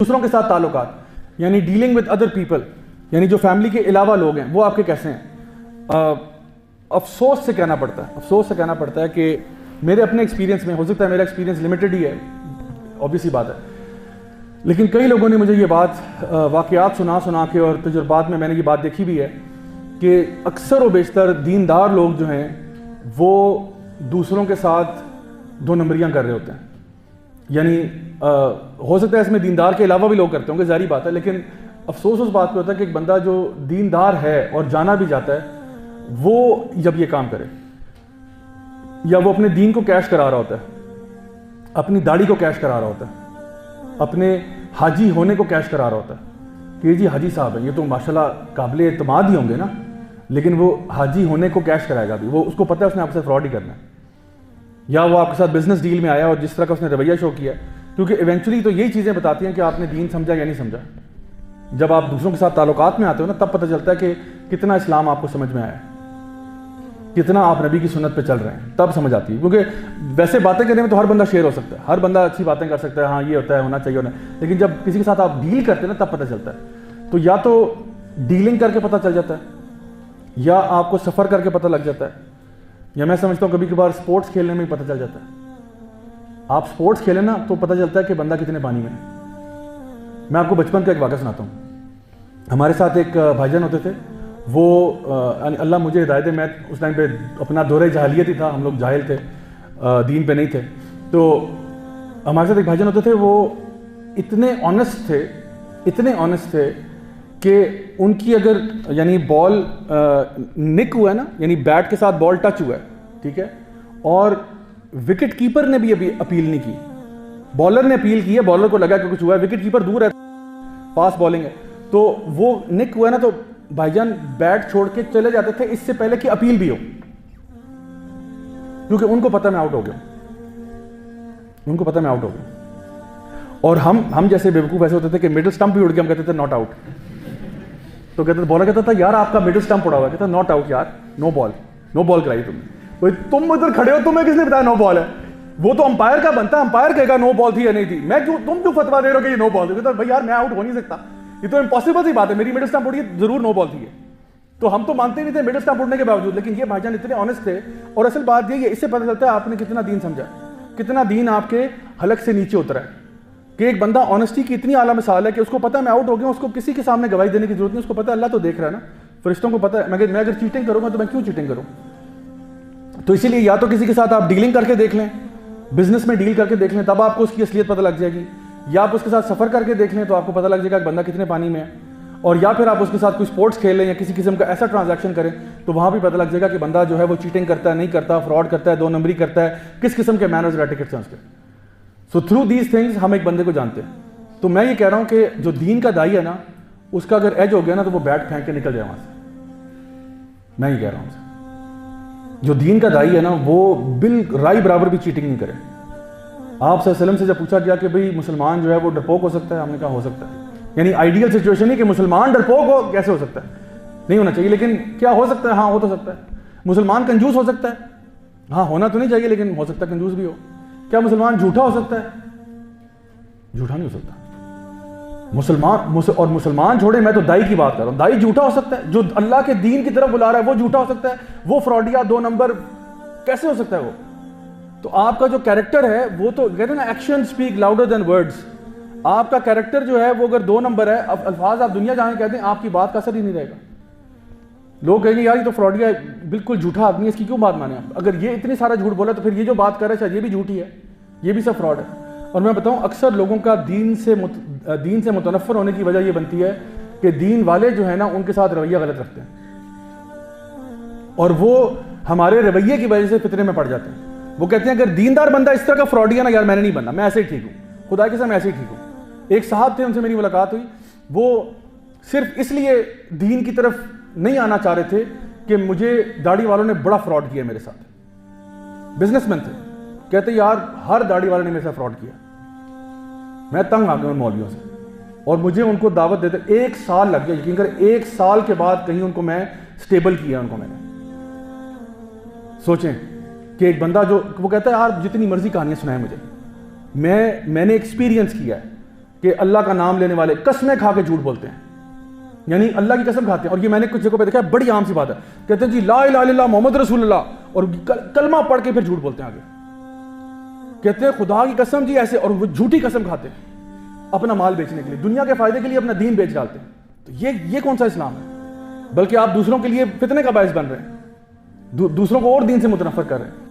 दूसरों के साथ ताल्लुकात यानी डीलिंग विद अदर पीपल, यानी जो फैमिली के अलावा लोग हैं वो आपके कैसे हैं। अफसोस से कहना पड़ता है कि मेरे अपने एक्सपीरियंस में, हो सकता है मेरा एक्सपीरियंस लिमिटेड ही है, ऑब्वियसली बात है, लेकिन कई लोगों ने मुझे ये बात वाक़यात सुना के और तजुर्बात में मैंने ये बात देखी भी है कि अक्सर व बेशतर दीनदार लोग जो हैं वो दूसरों के साथ दो नंबरियाँ कर रहे होते हैं। यानी हो सकता है इसमें दीनदार के अलावा भी लोग करते होंगे, ज़ाहिर बात है, लेकिन अफसोस उस बात पे होता है कि एक बंदा जो दीनदार है और जाना भी जाता है वो जब ये काम करे, या वो अपने दीन को कैश करा रहा होता है, अपनी दाढ़ी को कैश करा रहा होता है, अपने हाजी होने को कैश करा रहा होता है कि जी हाजी साहब है, ये तो माशाल्लाह काबिल एतमाद ही होंगे ना, लेकिन वो हाजी होने को कैश कराएगा भी, वो उसको पता है उसने आपसे फ्रॉड ही करना है, या वो आपके साथ बिजनेस डील में आया और जिस तरह का उसने रवैया शो किया, क्योंकि इवेंचुअली तो यही चीज़ें बताती हैं कि आपने दीन समझा या नहीं समझा। जब आप दूसरों के साथ ताल्लुकात में आते हो ना, तब पता चलता है कि कितना इस्लाम आपको समझ में आया है, कितना आप नबी की सुन्नत पे चल रहे हैं, तब समझ आती है। क्योंकि वैसे बातें करने में तो हर बंदा शेर हो सकता है, हर बंदा अच्छी बातें कर सकता है, हाँ ये होता है, होना चाहिए, होना, लेकिन जब किसी के साथ आप डील करते हैं ना तब पता चलता है। तो या तो डीलिंग करके पता चल जाता है, या आपको सफ़र करके पता लग जाता है, या मैं समझता हूँ कभी कभार स्पोर्ट्स खेलने में ही पता चल जाता है। आप स्पोर्ट्स खेलें ना तो पता चलता है कि बंदा कितने पानी में है। मैं आपको बचपन का एक वाक़या सुनाता हूँ। हमारे साथ एक भाईजान होते थे, वो अल्लाह मुझे हिदायत है, मैं उस टाइम पे अपना दौरे जहालियत ही था, हम लोग जाहिल थे, दीन पे नहीं थे। तो हमारे साथ एक भाईजान होते थे, वो इतने ऑनेस्ट थे कि उनकी अगर यानी बॉल निक हुआ है ना, यानी बैट के साथ बॉल टच हुआ है, ठीक है, और विकेट कीपर ने भी अभी अपील नहीं की, बॉलर ने अपील की है, बॉलर को लगा कि कुछ हुआ है, विकेट कीपर दूर है, फास्ट बॉलिंग है, तो वो निक हुआ ना, तो भाईजान बैट छोड़ के चले जाते थे इससे पहले कि अपील भी हो, क्योंकि उनको पता मैं आउट हो गया, और हम जैसे बेवकूफ ऐसे होते थे कि मिडिल स्टंप भी उड़ गया, हम कहते थे नॉट आउट, तो कहते बॉलर कहता था यार आपका मिडिल स्टंप उड़ा हुआ है, कहता नॉट आउट यार, नो बॉल कराई तुमने, तुम इधर खड़े हो, तुम्हें किसने बताया नो बॉल है, वो तो अंपायर का बनता है, अंपायर कहेगा नो बॉल थी या नहीं थी, तुम क्यों फतवा दे रहे हो कि ये नो बॉल थी, कहता भाई यार मैं आउट हो नहीं सकता, ये तो इम्पॉसिबल सी बात है, मेरी मिडिल स्टंप उड़ी जरूर नो बॉल थी है। तो हम तो मानते नहीं थे मिडिल स्टंप उड़ने के बावजूद, लेकिन ये भाईजान इतने ऑनेस्ट थे, और असल बात ये इससे पता चलता है आपने कितना दीन समझा, कितना दीन आपके हलक से नीचे उतरा है, कि एक बंदा ऑनेस्टी की इतनी आला मिसाल है कि उसको पता है मैं आउट हो गया, उसको किसी के सामने गवाही देने की जरूरत नहीं, उसको पता है अल्लाह तो देख रहा है ना, फरिश्तों को पता है मैं अगर चीटिंग करूंगा तो मैं क्यों चीटिंग करूं। तो इसीलिए या तो किसी के साथ आप डीलिंग करके देख लें, बिजनेस में डील करके देख लें, तब आपको उसकी असलियत पता लग जाएगी, या आप उसके साथ सफर करके देख लें तो आपको पता लग जाएगा कि बंदा कितने पानी में है, और या फिर आप उसके साथ कोई स्पोर्ट्स खेल लें या किसी किस्म का ऐसा ट्रांजैक्शन करें तो वहां भी पता लग जाएगा कि बंदा जो है वो चीटिंग करता है, नहीं करता, फ्रॉड करता है, दो नंबरी करता है, किस किस्म के मैनर्स और एटिकेट्स हैं उसके। सो थ्रू दीज थिंग्स हम एक बंदे को जानते हैं। तो मैं ये कह रहा हूं कि जो दीन का दाई है ना, उसका अगर एज हो गया ना तो वो बैट फेंक के निकल जाए वहां से। मैं ये कह रहा हूं जो दीन का दाई है ना वो बिल राई बराबर भी चीटिंग नहीं करे। आप सल्लल्लाहु अलैहि वसल्लम से जब पूछा गया कि भाई मुसलमान जो है वो डरपोक हो सकता है, हमने कहा हो सकता है, यानी आइडियल सिचुएशन है कि मुसलमान डरपोक हो, कैसे हो सकता है, नहीं होना चाहिए, लेकिन क्या हो सकता है, हाँ हो तो सकता है। मुसलमान कंजूस हो सकता है, हाँ होना तो नहीं चाहिए लेकिन हो सकता है कंजूस भी हो। क्या मुसलमान झूठा हो सकता है? झूठा नहीं हो सकता मुसलमान छोड़े, मैं तो दाई की बात कर रहा हूं, दाई झूठा हो सकता है, जो अल्लाह के दीन की तरफ बुला रहा है वो झूठा हो सकता है, वो फ्रॉडिया दो नंबर कैसे हो सकता है वो। तो आपका जो कैरेक्टर है वो तो कहते हैं ना, action speak louder than words. आपका कैरेक्टर जो है वो अगर दो नंबर है, अब अल्फाज आप दुनिया जाने कहते हैं, आपकी बात का असर ही नहीं रहेगा। लोग कहेंगे यार ये तो फ्रॉडिया बिल्कुल झूठा आदमी है, इसकी क्यों बात माने आप, अगर ये इतनी सारा झूठ बोला तो फिर ये जो बात कर रहा है शायद ये भी झूठी है, ये भी सब फ्रॉड है। और मैं बताऊं अक्सर लोगों का दीन से मुतनफ़र होने की वजह ये बनती है कि दीन वाले जो है ना उनके साथ रवैया गलत रखते हैं, और वो हमारे रवैये की वजह से फितरे में पड़ जाते हैं। वो कहते हैं अगर दीनदार बंदा इस तरह का फ्रॉडिया ना, यार मैंने नहीं बनना, मैं ऐसे ही ठीक हूँ, खुदा के साथ मैं ऐसे ही ठीक हूँ। एक साहब थे, उनसे मेरी मुलाकात हुई, वो सिर्फ इसलिए दीन की तरफ नहीं आना चाह रहे थे कि मुझे दाढ़ी वालों ने बड़ा फ्रॉड किया मेरे साथ। बिजनेसमैन थे, कहते यार हर दाढ़ी वाले ने मेरे साथ फ्रॉड किया, मैं तंग आ गया उन मौलवियों से, और मुझे उनको दावत देते 1 साल लग गया, यकीन करें 1 साल के बाद कहीं उनको मैं स्टेबल किया। उनको मैंने सोचें कि एक बंदा जो वो कहता है यार जितनी मर्जी कहानियां सुनाए मुझे, मैंने एक्सपीरियंस किया है कि अल्लाह का नाम लेने वाले कसमें खा के झूठ बोलते हैं, यानी अल्लाह की कसम खाते हैं। और ये मैंने कुछ जगह पे देखा है, बड़ी आम सी बात है, कहते हैं जी ला इलाहा इल्लल्लाह मोहम्मद रसूलुल्लाह, और कलमा पढ़ के फिर झूठ बोलते हैं आगे, कहते हैं खुदा की कसम जी ऐसे, और वो झूठी कसम खाते हैं अपना माल बेचने के लिए, दुनिया के फायदे के लिए अपना दीन बेच डालते हैं। तो ये कौन सा इस्लाम है? बल्कि आप दूसरों के लिए फितने का बायस बन रहे हैं, दूसरों को और दीन से मुतनफर कर रहे हैं।